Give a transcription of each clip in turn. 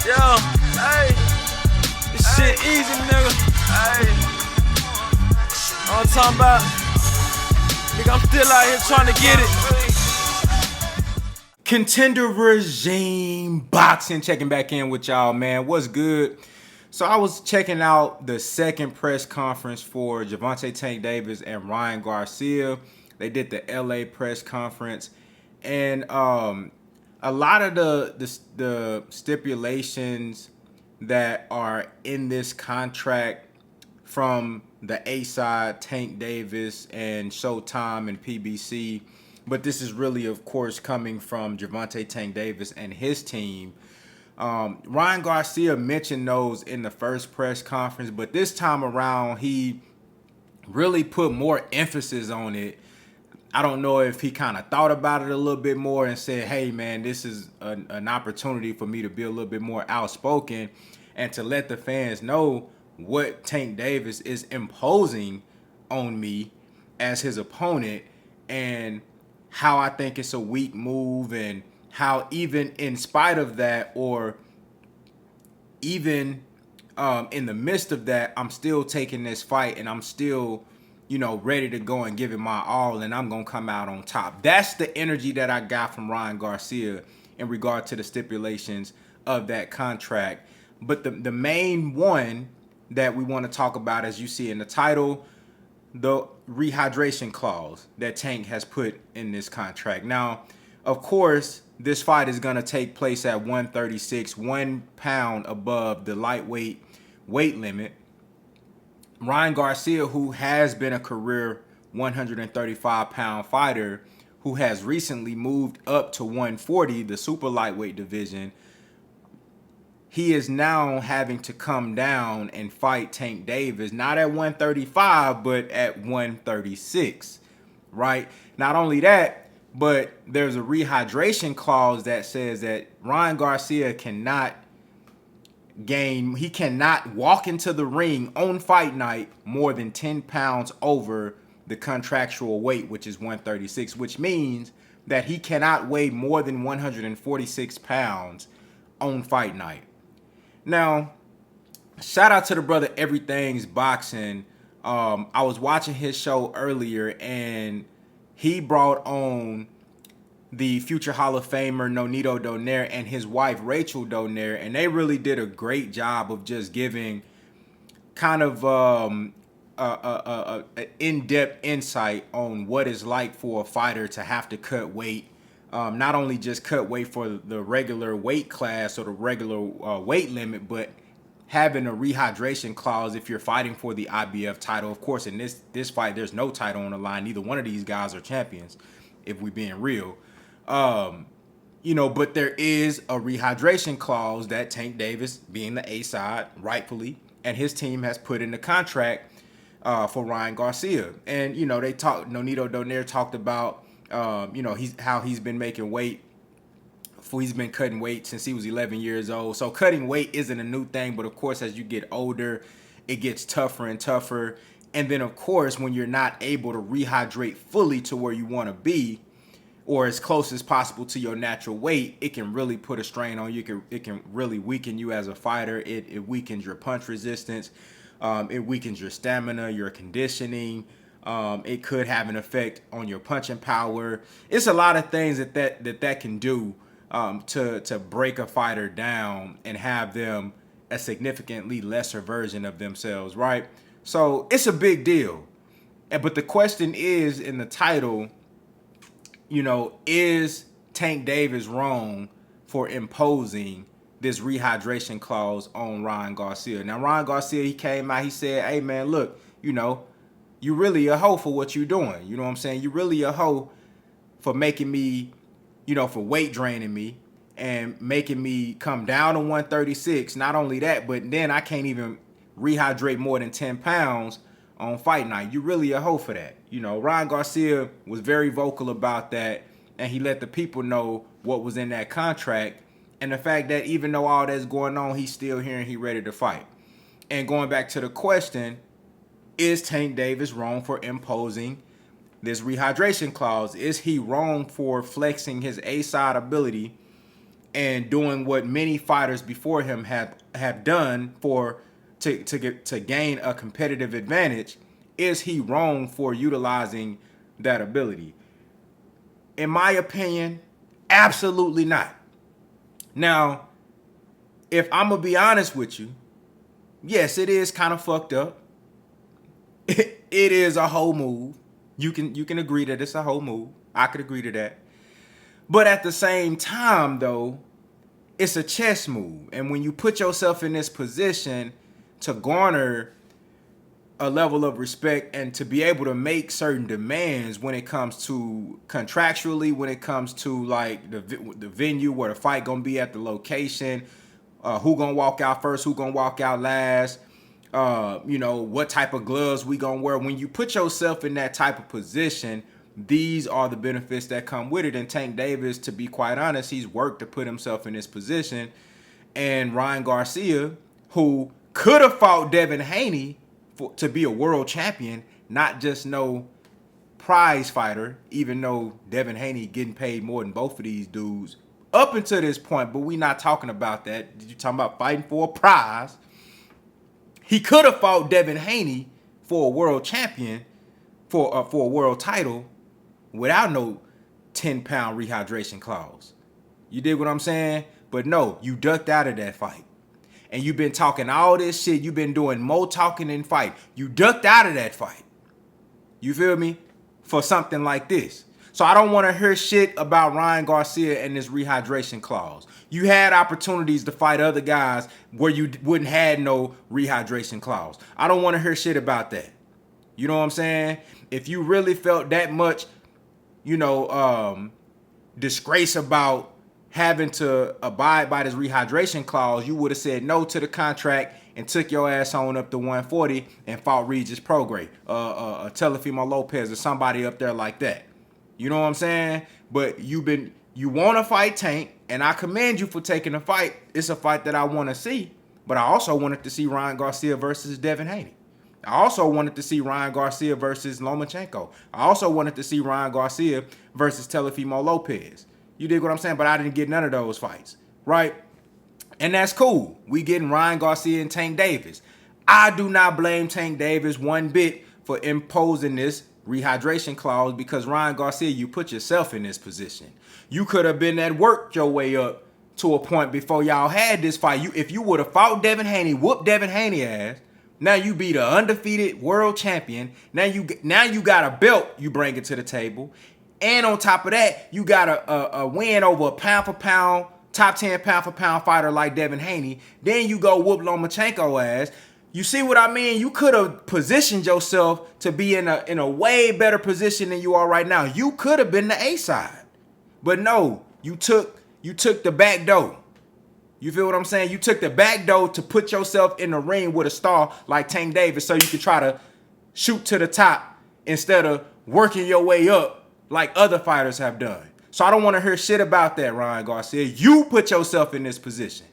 Yo, hey, this shit easy, nigga. Hey, all I'm talking about, nigga, I'm still out here trying to get it. Contender Regime Boxing, checking back in with y'all, man. What's good? So I was checking out the second press conference for Gervonta Tank Davis and Ryan Garcia. They did the LA press conference, and a lot of the stipulations that are in this contract from the A side, Tank Davis and Showtime and PBC, but this is really, of course, coming from Gervonta Tank Davis and his team. Ryan Garcia mentioned those in the first press conference, but this time around, he really put more emphasis on it. I don't know if he kind of thought about it a little bit more and said, hey, man, this is an opportunity for me to be a little bit more outspoken and to let the fans know what Tank Davis is imposing on me as his opponent and how I think it's a weak move, and how even in spite of that, or even in the midst of that, I'm still taking this fight and I'm still, ready to go and give it my all, and I'm going to come out on top. That's the energy that I got from Ryan Garcia in regard to the stipulations of that contract. But the main one that we want to talk about, as you see in the title, the rehydration clause that Tank has put in this contract. Now, of course, this fight is going to take place at 136, 1 pound above the lightweight weight limit. Ryan Garcia, who has been a career 135-pound fighter, who has recently moved up to 140, the super lightweight division, he is now having to come down and fight Tank Davis, not at 135, but at 136, right? Not only that, but there's a rehydration clause that says that Ryan Garcia cannot walk into the ring on fight night more than 10 pounds over the contractual weight, which is 136, which means that he cannot weigh more than 146 pounds on fight night. Now, shout out to the brother Everything's Boxing. I was watching his show earlier, and he brought on the future Hall of Famer Nonito Donaire and his wife Rachel Donaire, and they really did a great job of just giving kind of an in-depth insight on what it's like for a fighter to have to cut weight. Not only just cut weight for the regular weight class or the regular weight limit, but having a rehydration clause if you're fighting for the IBF title. Of course, in this fight, there's no title on the line. Neither one of these guys are champions, if we're being real. But there is a rehydration clause that Tank Davis, being the A side, rightfully, and his team has put in the contract for Ryan Garcia. And, Nonito Donaire talked about, he's been making weight. He's been cutting weight since he was 11 years old. So cutting weight isn't a new thing, but of course, as you get older, it gets tougher and tougher. And then, of course, when you're not able to rehydrate fully to where you want to be, or as close as possible to your natural weight, it can really put a strain on you. It can really weaken you as a fighter. It weakens your punch resistance. It weakens your stamina, your conditioning. It could have an effect on your punching power. It's a lot of things that can do to break a fighter down and have them a significantly lesser version of themselves, right? So it's a big deal. But the question is, in the title, is Tank Davis wrong for imposing this rehydration clause on Ryan Garcia? Now, Ryan Garcia, he came out, he said, hey, man, look, you really a hoe for what you're doing. You know what I'm saying? You really a hoe for making me, for weight draining me and making me come down to 136. Not only that, but then I can't even rehydrate more than 10 pounds on fight night. You really a hoe for that. Ryan Garcia was very vocal about that, and he let the people know what was in that contract, and the fact that even though all that's going on, he's still here and he's ready to fight. And going back to the question, is Tank Davis wrong for imposing this rehydration clause? Is he wrong for flexing his A-side ability and doing what many fighters before him have done to gain a competitive advantage, is he wrong for utilizing that ability? In my opinion, absolutely not. Now, if I'm gonna be honest with you, yes, it is kind of fucked up. It is a whole move. You can agree that it's a whole move. I could agree to that. But at the same time, though, it's a chess move. And when you put yourself in this position to garner a level of respect and to be able to make certain demands when it comes to contractually, when it comes to like the venue where the fight gonna be at, the location, who gonna walk out first, who gonna walk out last, what type of gloves we gonna wear. When you put yourself in that type of position, these are the benefits that come with it. And Tank Davis, to be quite honest, he's worked to put himself in this position. And Ryan Garcia, who could have fought Devin Haney to be a world champion, not just no prize fighter, even though Devin Haney getting paid more than both of these dudes up until this point, but we not talking about that. You're talking about fighting for a prize. He could have fought Devin Haney for a world champion, for a world title, without no 10-pound rehydration clause. You dig what I'm saying? But no, you ducked out of that fight. And you've been talking all this shit. You've been doing more talking than fight. You ducked out of that fight. You feel me? For something like this. So I don't want to hear shit about Ryan Garcia and this rehydration clause. You had opportunities to fight other guys where you wouldn't had no rehydration clause. I don't want to hear shit about that. You know what I'm saying? If you really felt that much, disgrace about having to abide by this rehydration clause, you would have said no to the contract and took your ass on up to 140 and fought Regis Prograis, Teofimo Lopez, or somebody up there like that. You know what I'm saying? But you want to fight Tank, and I commend you for taking the fight. It's a fight that I want to see, but I also wanted to see Ryan Garcia versus Devin Haney. I also wanted to see Ryan Garcia versus Lomachenko. I also wanted to see Ryan Garcia versus Teofimo Lopez. You dig what I'm saying? But I didn't get none of those fights, right? And that's cool. We getting Ryan Garcia and Tank Davis. I do not blame Tank Davis one bit for imposing this rehydration clause, because Ryan Garcia, you put yourself in this position. You could have been at work your way up to a point before y'all had this fight. If you would have fought Devin Haney, whooped Devin Haney ass, now you be the undefeated world champion. Now you got a belt you bring it to the table. And on top of that, you got a win over a pound for pound, top 10 pound for pound fighter like Devin Haney. Then you go whoop Lomachenko ass. You see what I mean? You could have positioned yourself to be in a way better position than you are right now. You could have been the A side. But no, you took the back door. You feel what I'm saying? You took the back door to put yourself in the ring with a star like Tank Davis so you could try to shoot to the top instead of working your way up like other fighters have done. So I don't want to hear shit about that, Ryan Garcia. You put yourself in this position.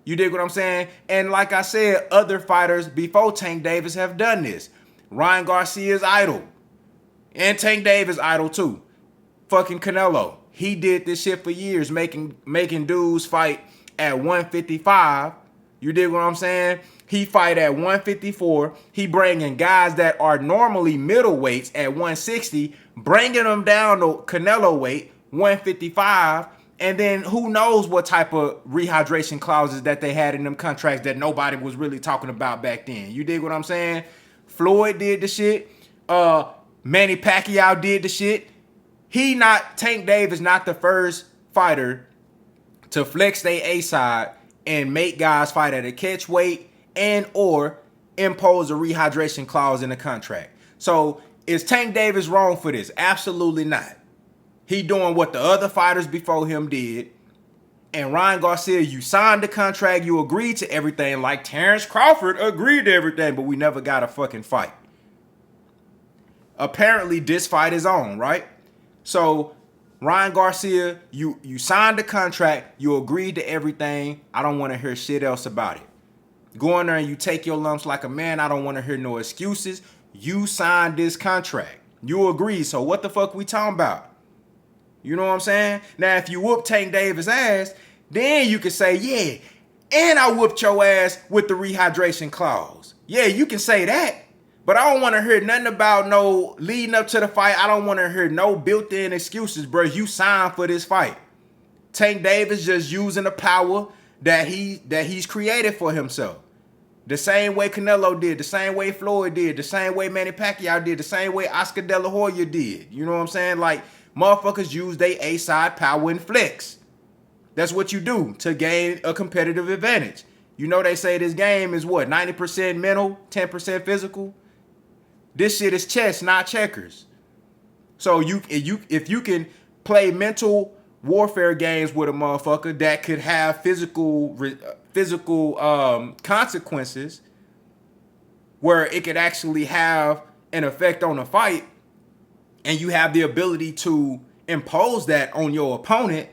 You dig what I'm saying? And like I said, other fighters before Tank Davis have done this. Ryan Garcia's idol. And Tank Davis idol too. Fucking Canelo. He did this shit for years, making dudes fight at 155. You dig what I'm saying? He fight at 154. He bringing guys that are normally middleweights at 160, bringing them down to Canelo weight, 155. And then who knows what type of rehydration clauses that they had in them contracts that nobody was really talking about back then. You dig what I'm saying? Floyd did the shit. Manny Pacquiao did the shit. Tank Davis not the first fighter to flex their A side and make guys fight at a catch weight and or impose a rehydration clause in the contract. So is Tank Davis wrong for this? Absolutely not. He doing what the other fighters before him did. And Ryan Garcia, you signed the contract, you agreed to everything like Terrence Crawford agreed to everything, but we never got a fucking fight. Apparently this fight is on, right? So Ryan Garcia, you signed the contract, you agreed to everything. I don't want to hear shit else about it. Go in there and you take your lumps like a man. I don't want to hear no excuses. You signed this contract. You agreed. So what the fuck we talking about? You know what I'm saying? Now, if you whoop Tank Davis' ass, Then you can say, yeah, and I whooped your ass with the rehydration clause. Yeah, you can say that. But I don't want to hear nothing about no leading up to the fight. I don't want to hear no built-in excuses, bro. You signed for this fight. Tank Davis just using the power that he's created for himself. The same way Canelo did, the same way Floyd did, the same way Manny Pacquiao did, the same way Oscar De La Hoya did. You know what I'm saying? Like, motherfuckers use their A-side power and flex. That's what you do to gain a competitive advantage. You know they say this game is what? 90% mental, 10% physical? This shit is chess, not checkers. So if you can play mental warfare games with a motherfucker that could have physical consequences, where it could actually have an effect on the fight, and you have the ability to impose that on your opponent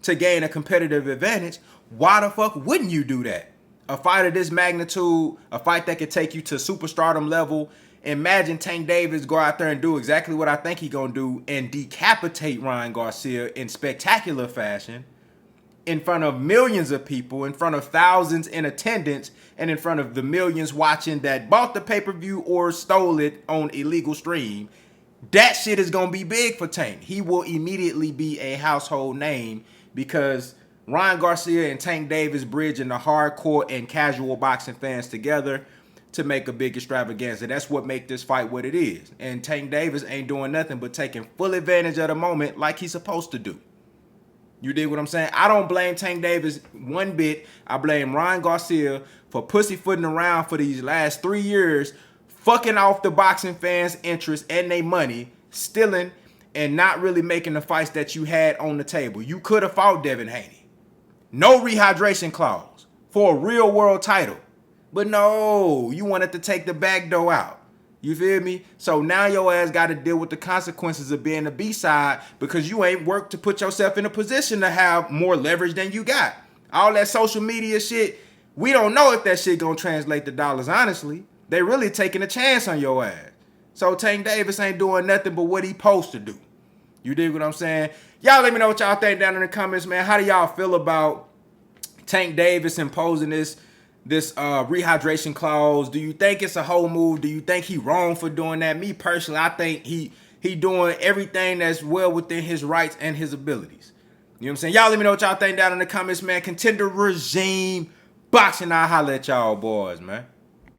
to gain a competitive advantage, why the fuck wouldn't you do that? A fight of this magnitude, a fight that could take you to superstardom level. Imagine Tank Davis go out there and do exactly what I think he gonna do and decapitate Ryan Garcia in spectacular fashion in front of millions of people, in front of thousands in attendance, and in front of the millions watching that bought the pay-per-view or stole it on illegal stream. That shit is gonna be big for Tank. He will immediately be a household name because Ryan Garcia and Tank Davis bridging the hardcore and casual boxing fans together to make a big extravaganza. That's what make this fight what it is. And Tank Davis ain't doing nothing but taking full advantage of the moment like he's supposed to do. You dig what I'm saying? I don't blame Tank Davis one bit. I blame Ryan Garcia for pussyfooting around for these last 3 years, fucking off the boxing fans' interest and their money, stealing and not really making the fights that you had on the table. You could have fought Devin Haney. No rehydration clause for a real world title. But no, you wanted to take the back door out. You feel me? So now your ass got to deal with the consequences of being the B-side because you ain't worked to put yourself in a position to have more leverage than you got. All that social media shit, we don't know if that shit gonna translate to dollars, honestly. They really taking a chance on your ass. So Tank Davis ain't doing nothing but what he supposed to do. You dig what I'm saying? Y'all let me know what y'all think down in the comments, man. How do y'all feel about Tank Davis imposing this rehydration clause? Do you think it's a whole move? Do you think he wrong for doing that? Me personally, I think he doing everything that's well within his rights and his abilities. You know what I'm saying? Y'all let me know what y'all think down in the comments, man. Contender regime boxing. I'll holler at y'all boys, man.